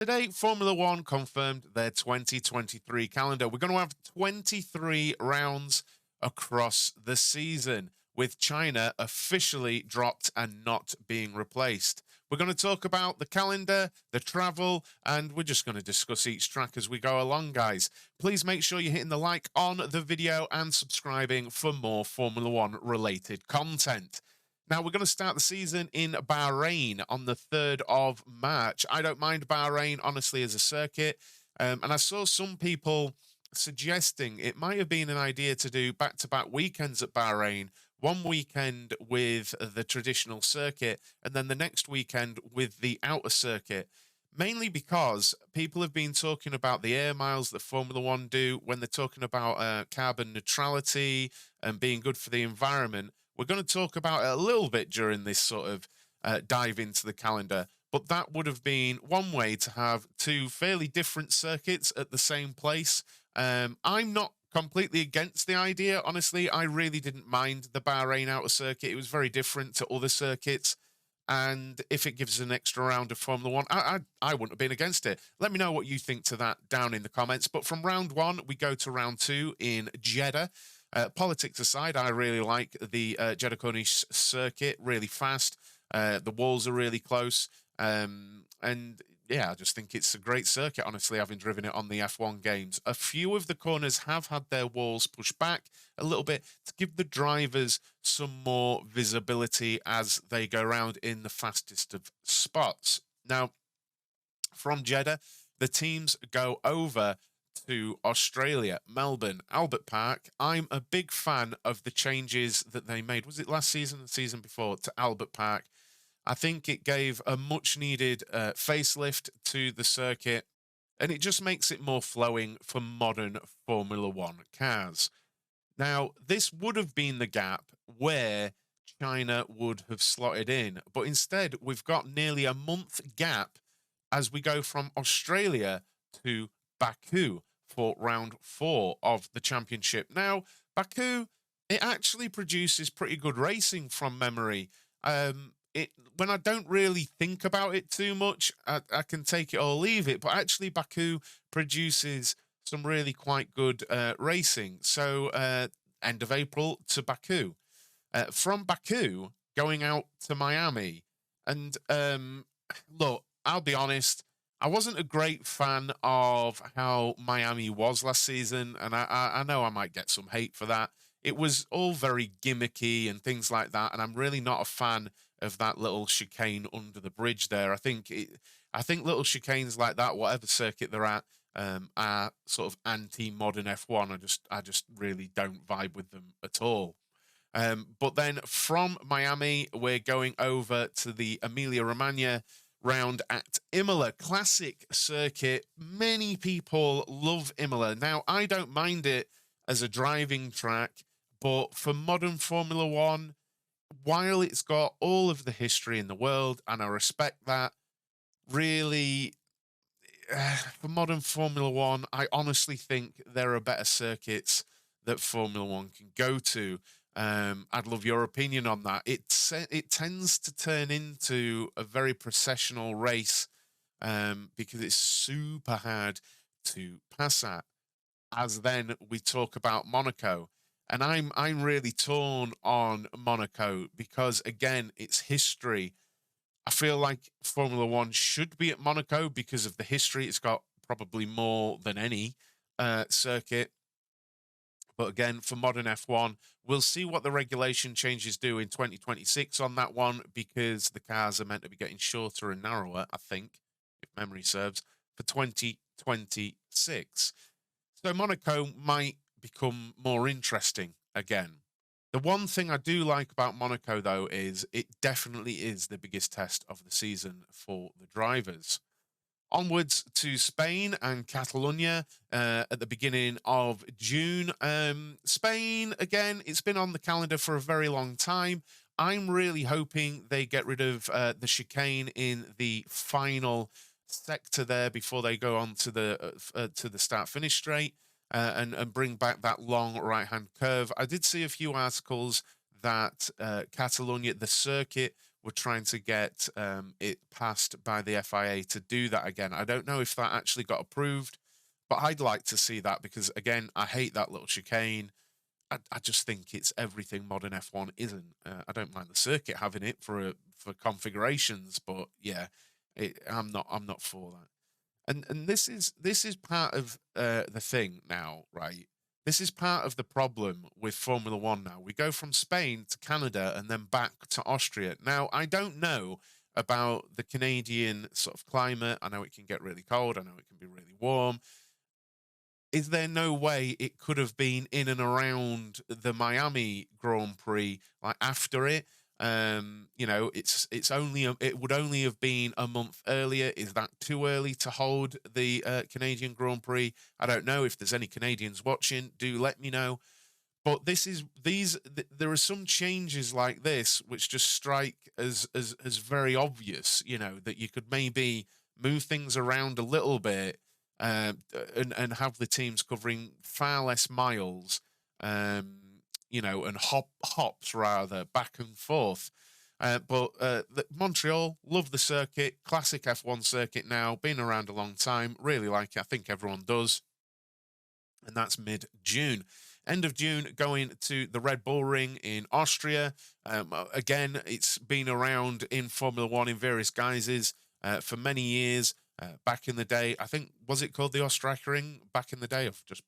Today, Formula One confirmed their 2023 calendar. We're going to have 23 rounds across the season, with China officially dropped and not being replaced. We're going to talk about the calendar, the travel, and we're just going to discuss each track as we go along, guys. Please make sure you're hitting the like on the video and subscribing for more Formula One related content. Now, we're going to start the season in Bahrain on the 3rd of March. I don't mind Bahrain, honestly, as a circuit. And I saw some people suggesting it might have been an idea to do back to back weekends at Bahrain, one weekend with the traditional circuit, and then the next weekend with the outer circuit. Mainly because people have been talking about the air miles that Formula One do when they're talking about carbon neutrality and being good for the environment. We're going to talk about it a little bit during this sort of dive into the calendar, but that would have been one way to have two fairly different circuits at the same place. I'm not completely against the idea. Honestly, I really didn't mind the Bahrain outer circuit. It was very different to other circuits. And if it gives us an extra round of Formula One, I wouldn't have been against it. Let me know what you think to that down in the comments. But from round one, we go to round two in Jeddah. Politics aside, I really like the Jeddah Corniche circuit, really fast. The walls are really close. And yeah, I just think it's a great circuit, honestly, having driven it on the F1 games. A few of the corners have had their walls pushed back a little bit to give the drivers some more visibility as they go around in the fastest of spots. Now, from Jeddah, the teams go over to Australia, Melbourne, Albert Park. I'm a big fan of the changes that they made. Was it last season or the season before to Albert Park? I think it gave a much needed facelift to the circuit, and it just makes it more flowing for modern Formula One cars. Now, this would have been the gap where China would have slotted in, but instead we've got nearly a month gap as we go from Australia to Baku for round four of the championship. Now, Baku, it actually produces pretty good racing from memory. When I don't really think about it too much, I can take it or leave it. But actually, Baku produces some really quite good racing. So end of April to Baku. From Baku, going out to Miami. And look, I'll be honest, I wasn't a great fan of how Miami was last season. And I know I might get some hate for that. It was all very gimmicky and things like that. And I'm really not a fan of that little chicane under the bridge there. I think little chicanes like that, whatever circuit they're at, are sort of anti-modern F1. I just really don't vibe with them at all. But then from Miami, we're going over to the Emilia-Romagna round at Imola. Classic circuit. Many people love Imola. Now, I don't mind it as a driving track, but for modern Formula One, while it's got all of the history in the world, and I respect that, really, for modern Formula One, I honestly think there are better circuits that Formula One can go to. I'd love your opinion on that. It tends to turn into a very processional race because it's super hard to pass at. As then we talk about Monaco. And I'm really torn on Monaco because again, it's history. I feel like Formula One should be at Monaco because of the history. It's got probably more than any circuit. But again, for modern F1, we'll see what the regulation changes do in 2026 on that one because the cars are meant to be getting shorter and narrower, I think, if memory serves, for 2026. So Monaco might become more interesting again. The one thing I do like about Monaco, though, is it definitely is the biggest test of the season for the drivers. Onwards to Spain and Catalonia at the beginning of June. Spain, again, it's been on the calendar for a very long time. I'm really hoping they get rid of the chicane in the final sector there before they go on to the start-finish straight and bring back that long right-hand curve. I did see a few articles that Catalonia, the circuit, were trying to get it passed by the FIA to do that again. I don't know if that actually got approved, but I'd like to see that because, again, I hate that little chicane. I just think it's everything modern F1 isn't. I don't mind the circuit having it for configurations, but yeah, I'm not for that. And this is part of the thing now, right? This is part of the problem with Formula One now. We go from Spain to Canada and then back to Austria. Now, I don't know about the Canadian sort of climate. I know it can get really cold. I know it can be really warm. Is there no way it could have been in and around the Miami Grand Prix, like after it? It would only have been a month earlier. Is that too early to hold the Canadian Grand Prix? I don't know. If there's any Canadians watching, do let me know. But there are some changes like this which just strike as very obvious. That you could maybe move things around a little bit, and have the teams covering far less miles, and hops rather back and forth. But Montreal, love the circuit, classic F1 circuit now, been around a long time, really like it. I think everyone does. And that's mid-June. End of June, going to the Red Bull Ring in Austria. Again, it's been around in Formula One in various guises for many years. Back in the day, I think, was it called the Österreich Ring back in the day? I've just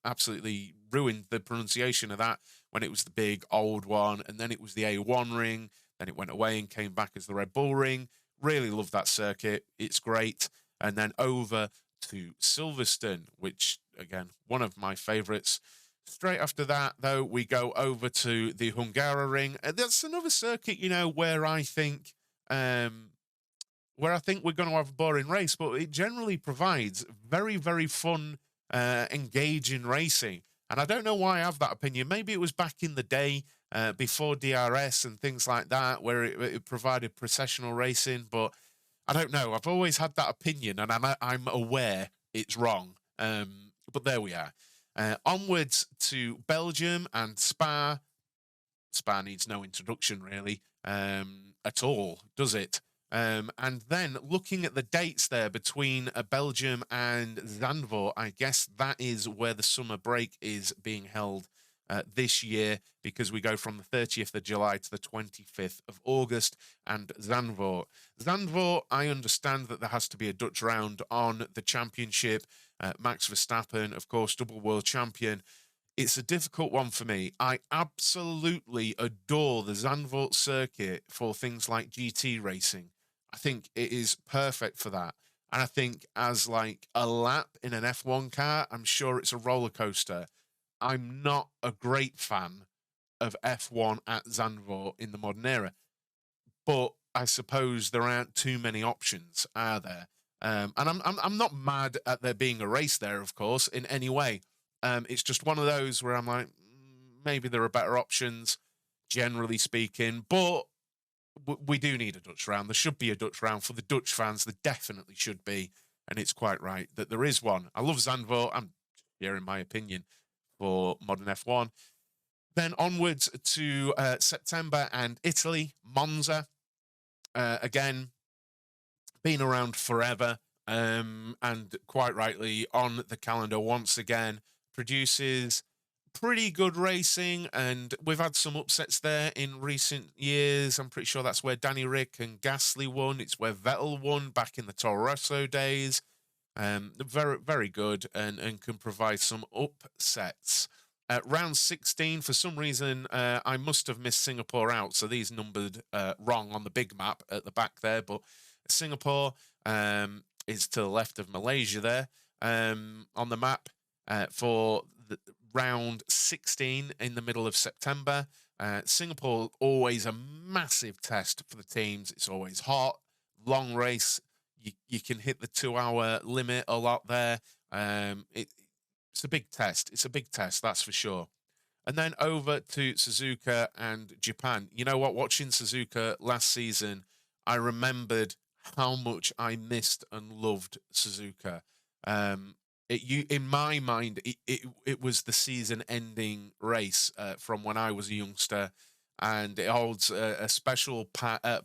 absolutely ruined the pronunciation of that when it was the big old one, and then it was the A1 ring, then it went away and came back as the Red Bull Ring. Really love that circuit. It's great. And then over to Silverstone, which, again, one of my favorites. Straight after that, though, we go over to the Hungaroring. That's another circuit, where I think we're going to have a boring race, but it generally provides very, very fun, engaging racing. And I don't know why I have that opinion. Maybe it was back in the day, before DRS and things like that, where it provided processional racing, but I don't know. I've always had that opinion, and I'm aware it's wrong. But there we are. Onwards to Belgium and Spa. Spa needs no introduction, really, at all, does it? And then looking at the dates there between Belgium and Zandvoort, I guess that is where the summer break is being held this year, because we go from the 30th of July to the 25th of August. And Zandvoort, I understand that there has to be a Dutch round on the championship. Max Verstappen, of course, double world champion. It's a difficult one for me. I absolutely adore the Zandvoort circuit for things like GT racing. I think it is perfect for that. And I think as like a lap in an F1 car, I'm sure it's a roller coaster. I'm not a great fan of F1 at Zandvoort in the modern era, but I suppose there aren't too many options, are there? And I'm not mad at there being a race there, of course, in any way. It's just one of those where I'm like, maybe there are better options, generally speaking, but we do need a Dutch round. There should be a Dutch round for the Dutch fans. There definitely should be, and it's quite right that there is one. I love Zandvoort. I'm sharing my opinion for modern F1. Then onwards to September and Italy, Monza. Again, been around forever, and quite rightly on the calendar once again. Produces pretty good racing, and we've had some upsets there in recent years. I'm pretty sure that's where Danny Rick and Gasly won. It's where Vettel won back in the Toro Rosso days. Very, very good, and can provide some upsets. Round 16, for some reason, I must have missed Singapore out, so these numbered wrong on the big map at the back there, but Singapore is to the left of Malaysia there on the map for the round 16 in the middle of September. Singapore, always a massive test for the teams. It's always hot, long race. You can hit the 2-hour limit a lot there. It's a big test. It's a big test, that's for sure. And then over to Suzuka and Japan. You know what? Watching Suzuka last season, I remembered how much I missed and loved Suzuka. In my mind, it was the season-ending race from when I was a youngster, and it holds a special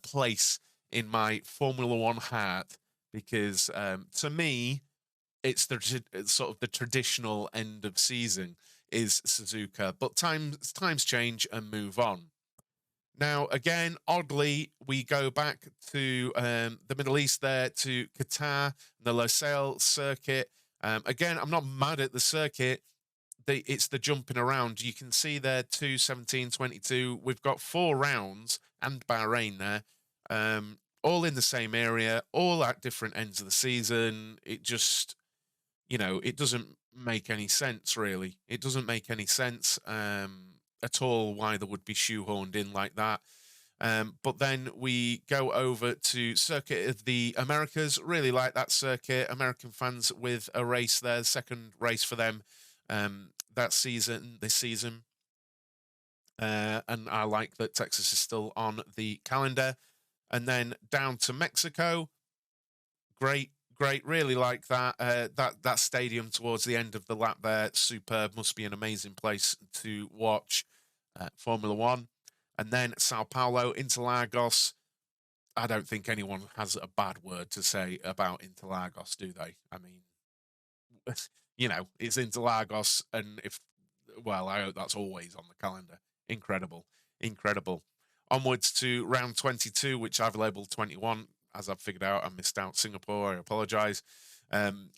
place in my Formula One heart because to me, it's it's sort of the traditional end of season is Suzuka, but times change and move on. Now, again, oddly, we go back to the Middle East there to Qatar, the Losail circuit. Again, I'm not mad at the circuit. It's the jumping around. You can see there 2, 17, 22. We've got 4 rounds and Bahrain there, all in the same area, all at different ends of the season. It just, it doesn't make any sense, really. It doesn't make any sense at all why they would be shoehorned in like that. But then we go over to Circuit of the Americas. Really like that circuit. American fans with a race there, second race for them this season. And I like that Texas is still on the calendar. And then down to Mexico. Great. Really like that. That stadium towards the end of the lap there, superb. Must be an amazing place to watch Formula One. And then Sao Paulo, Interlagos. I don't think anyone has a bad word to say about Interlagos, do they? I mean, it's Interlagos, and I hope that's always on the calendar. Incredible. Onwards to round 22, which I've labeled 21. As I've figured out, I missed out Singapore. I apologize.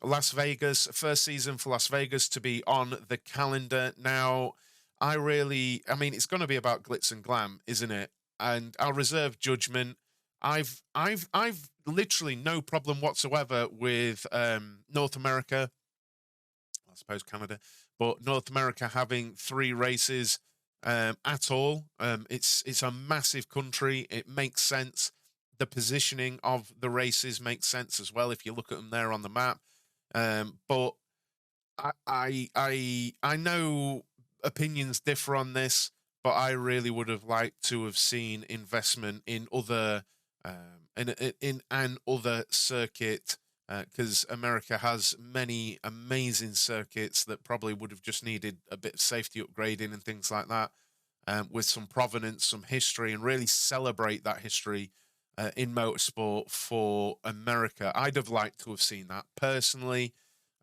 Las Vegas, first season for Las Vegas to be on the calendar. Now, I mean, it's going to be about glitz and glam, isn't it? And I'll reserve judgment. I've literally no problem whatsoever with North America. I suppose Canada, but North America having 3 races at all. It's a massive country. It makes sense. The positioning of the races makes sense as well if you look at them there on the map. But I know opinions differ on this, but I really would have liked to have seen investment in other in an other circuit because America has many amazing circuits that probably would have just needed a bit of safety upgrading and things like that, with some provenance, some history, and really celebrate that history in motorsport for America. I'd have liked to have seen that personally,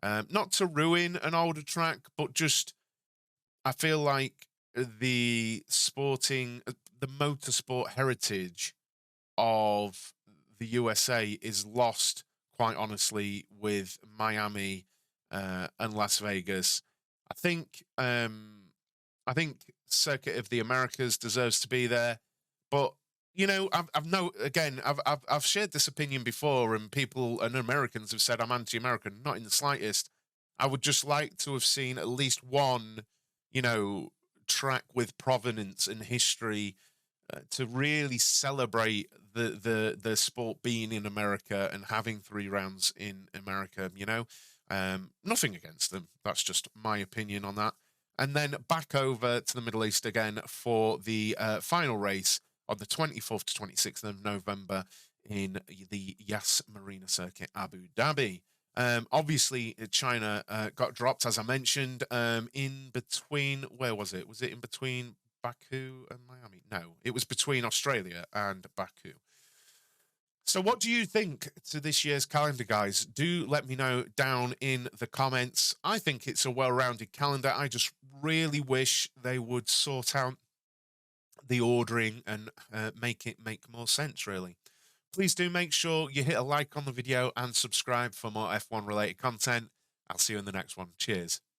not to ruin an older track, but just I feel like the motorsport heritage of the USA is lost, quite honestly, with Miami and Las Vegas. I think Circuit of the Americas deserves to be there, but I've shared this opinion before, and people and Americans have said I'm anti-American. Not in the slightest. I would just like to have seen at least one, track with provenance and history to really celebrate the sport being in America and having 3 rounds in America. Nothing against them. That's just my opinion on that. And then back over to the Middle East again for the final race on the 24th to 26th of November in the Yas Marina Circuit, Abu Dhabi. Obviously, China got dropped, as I mentioned, in between, where was it? Was it in between Baku and Miami? No, it was between Australia and Baku. So what do you think to this year's calendar, guys? Do let me know down in the comments. I think it's a well-rounded calendar. I just really wish they would sort out the ordering and make it make more sense, really. Please do make sure you hit a like on the video and subscribe for more F1 related content. I'll see you in the next one. Cheers.